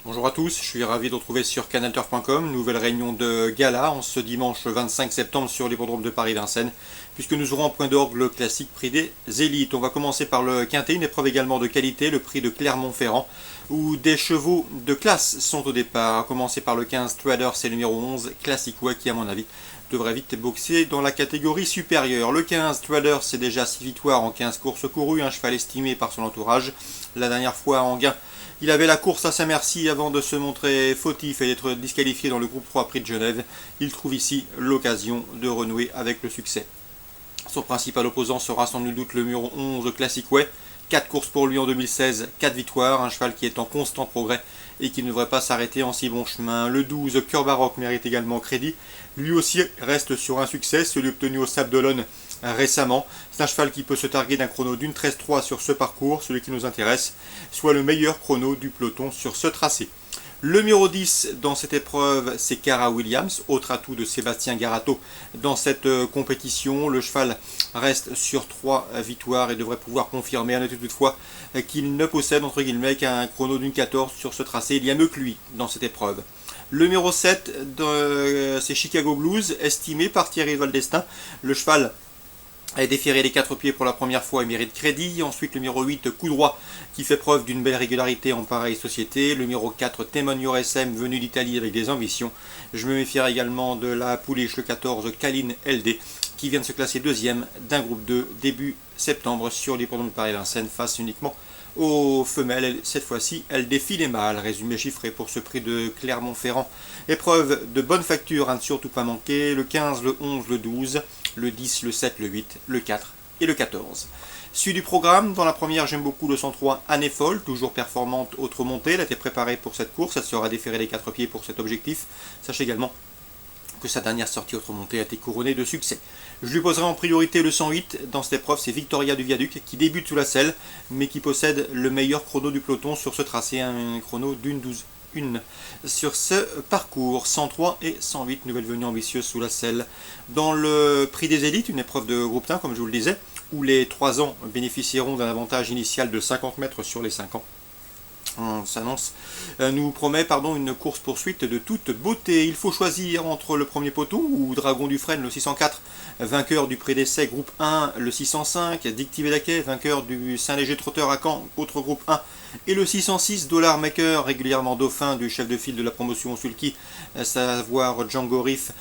Bonjour à tous, je suis ravi de retrouver sur canalturf.com, nouvelle réunion de gala en ce dimanche 25 septembre sur l'hippodrome de Paris-Vincennes, puisque nous aurons en point d'orgue le classique prix des élites. On va commencer par le quintet, une épreuve également de qualité, le prix de Clermont-Ferrand, où des chevaux de classe sont au départ. À commencer par le 15 Traders, c'est le numéro 11, Classic Way, qui à mon avis devrait vite boxer dans la catégorie supérieure. Le 15 Traders, c'est déjà 6 victoires en 15 courses courues, un cheval estimé par son entourage. La dernière fois en gain, il avait la course à sa merci avant de se montrer fautif et d'être disqualifié dans le groupe 3 Prix de Genève. Il trouve ici l'occasion de renouer avec le succès. Son principal opposant sera sans nul doute le numéro 11 Classic Way. 4 courses pour lui en 2016, 4 victoires, un cheval qui est en constant progrès et qui ne devrait pas s'arrêter en si bon chemin. Le 12 Cœur Baroque mérite également crédit. Lui aussi reste sur un succès, celui obtenu au Sable d'Olonne récemment. C'est un cheval qui peut se targuer d'un chrono d'une 13-3 sur ce parcours, celui qui nous intéresse, soit le meilleur chrono du peloton sur ce tracé. Le numéro 10 dans cette épreuve, c'est Cara Williams, autre atout de Sébastien Garato dans cette compétition. Le cheval reste sur 3 victoires et devrait pouvoir confirmer, à noter toutefois qu'il ne possède entre guillemets qu'un chrono d'une 14 sur ce tracé. Il y a mieux que lui dans cette épreuve. Le numéro 7, c'est Chicago Blues, estimé par Thierry Valdestin. Le cheval a déféré les 4 pieds pour la première fois et mérite crédit. Ensuite, le numéro 8, Coup droit, qui fait preuve d'une belle régularité en pareille société. Le numéro 4, Temonio SM, venu d'Italie avec des ambitions. Je me méfierai également de la pouliche, le 14, Kaline LD, qui vient de se classer deuxième d'un groupe 2 début septembre sur l'hippodrome de Paris-Vincennes face uniquement aux femelles. Cette fois-ci, elle défie les mâles. Résumé chiffré pour ce prix de Clermont-Ferrand. Épreuve de bonne facture, à ne surtout pas manquer. Le 15, le 11, le 12, le 10, le 7, le 8, le 4 et le 14. Suite du programme, dans la première, j'aime beaucoup le 103 Année Folle, toujours performante autre montée. Elle a été préparée pour cette course, elle sera déférée les 4 pieds pour cet objectif. Sachez également que sa dernière sortie autre montée a été couronnée de succès. Je lui poserai en priorité le 108 dans cette épreuve, c'est Victoria du Viaduc qui débute sous la selle, mais qui possède le meilleur chrono du peloton sur ce tracé, un chrono d'une 12. Sur ce parcours, 103 et 108, nouvelle venue ambitieuse sous la selle. Dans le prix des élites, une épreuve de groupe 1, comme je vous le disais, où les 3 ans bénéficieront d'un avantage initial de 50 mètres sur les 5 ans. On s'annonce, nous promet une course-poursuite de toute beauté. Il faut choisir entre le premier poteau ou Dragon du Frêne, le 604, vainqueur du prix d'essai groupe 1, le 605, Dictive Daquet, vainqueur du Saint-Léger Trotteur à Caen, autre groupe 1, et le 606, Dollar Maker, régulièrement dauphin du chef de file de la promotion Sulky, savoir Django Riff,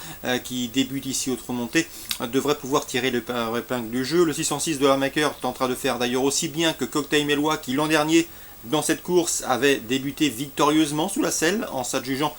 qui débute ici autre montée, devrait pouvoir tirer le épingle du jeu. Le 606, Dollar Maker, tentera de faire d'ailleurs aussi bien que Cocktail Mélois, qui l'an dernier dans cette course avait débuté victorieusement sous la selle en s'adjugeant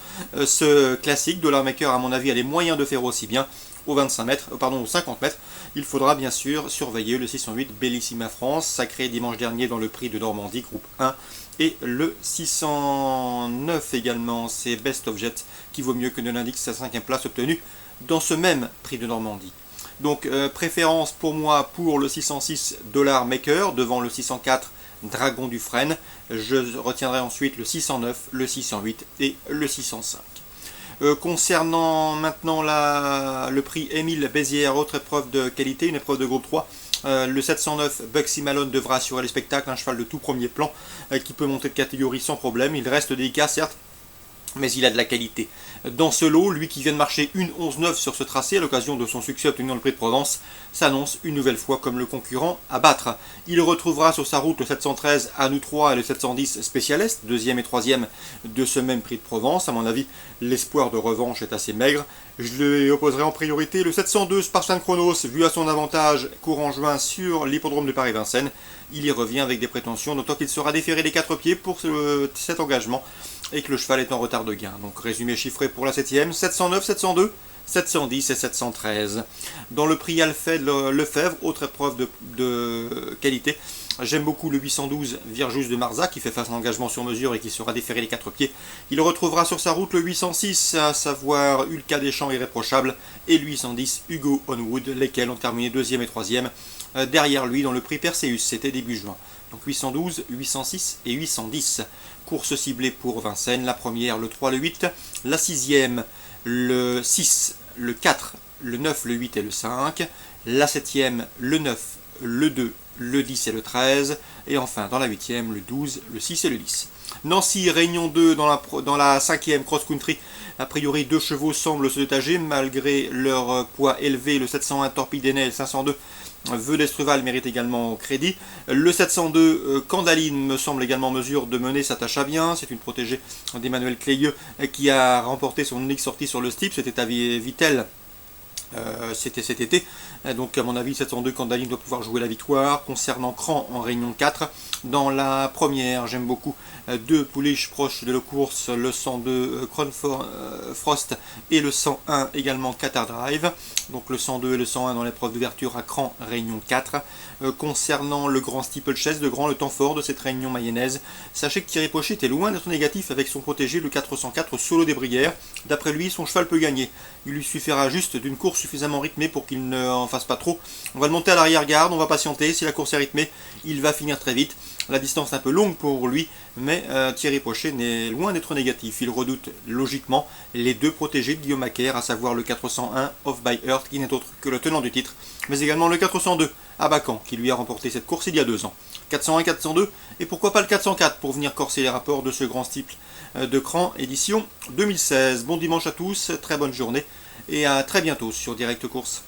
ce classique. Dollar Maker, à mon avis, a les moyens de faire aussi bien aux 25 mètres, aux 50 mètres. Il faudra bien sûr surveiller le 608 Bellissima France, sacré dimanche dernier dans le prix de Normandie, groupe 1. Et le 609 également, c'est Best of Jet, qui vaut mieux que ne l'indique sa 5e place obtenue dans ce même prix de Normandie. Donc préférence pour moi pour le 606 Dollar Maker devant le 604 Dragon du Frêne. Je retiendrai ensuite le 609, le 608 et le 605. Concernant maintenant le prix Émile Bézières, autre épreuve de qualité, une épreuve de groupe 3, le 709 Bugsy Malone devra assurer le spectacle, un cheval de tout premier plan qui peut monter de catégorie sans problème. Il reste délicat certes, mais il a de la qualité. Dans ce lot, lui qui vient de marcher une 11-9 sur ce tracé à l'occasion de son succès obtenu dans le prix de Provence, s'annonce une nouvelle fois comme le concurrent à battre. Il retrouvera sur sa route le 713 à nous 3 et le 710 Spécialiste, 2e et 3e de ce même prix de Provence. À mon avis, l'espoir de revanche est assez maigre. Je lui opposerai en priorité le 702 Spartan Chronos, vu à son avantage courant juin sur l'hippodrome de Paris-Vincennes. Il y revient avec des prétentions, d'autant qu'il sera déféré les 4 pieds pour cet engagement et que le cheval est en retard de gain. Donc résumé chiffré pour la 7e, 709, 702, 710 et 713. Dans le prix Alfred Lefebvre, autre épreuve de qualité, j'aime beaucoup le 812 Virjus de Marza qui fait face à un engagement sur mesure et qui sera déféré les 4 pieds. Il retrouvera sur sa route le 806, à savoir Ulka Deschamps irréprochable, et le 810 Hugo Onwood, lesquels ont terminé 2e et 3e derrière lui dans le prix Perseus, c'était début juin. Donc 812, 806 et 810. Course ciblée pour Vincennes, la première, le 3, le 8, la 6e, le 6, le 4, le 9, le 8 et le 5, la 7e, le 9, le 2, le 10 et le 13, et enfin dans la 8e, le 12, le 6 et le 10. Nancy, Réunion 2 dans la 5e cross-country. A priori, 2 chevaux semblent se détacher malgré leur poids élevé. Le 701 Torpille des Neiges, 502 Vœux d'Estruval mérite également crédit. Le 702 Candaline me semble également en mesure de mener sa tâche à bien. C'est une protégée d'Emmanuel Clayeux qui a remporté son unique sortie sur le steep. C'était à Vittel. C'était cet été, donc à mon avis 702 Candaline doit pouvoir jouer la victoire. Concernant Cran en Réunion 4, dans la première j'aime beaucoup 2 pouliches proches de la course, le 102 Crown Frost et le 101 également Qatar Drive, donc le 102 et le 101 dans l'épreuve d'ouverture à Cran Réunion 4. Concernant le grand steeplechase de Grand, le temps fort de cette réunion mayonnaise, sachez que Thierry Pochet était loin d'être négatif avec son protégé le 404 Solo des Bruyères. D'après lui, son cheval peut gagner, il lui suffira juste d'une course suffisamment rythmée pour qu'il ne en fasse pas trop. On va le monter à l'arrière-garde, on va patienter, si la course est rythmée, il va finir très vite. La distance est un peu longue pour lui, mais Thierry Pochet n'est loin d'être négatif. Il redoute logiquement les 2 protégés de Guillaume Macaire, à savoir le 401 Off by Earth, qui n'est autre que le tenant du titre, mais également le 402 Abacan, qui lui a remporté cette course il y a 2 ans. 401, 402, et pourquoi pas le 404 pour venir corser les rapports de ce grand steeple de Cran, édition 2016. Bon dimanche à tous, très bonne journée, et à très bientôt sur Direct Course.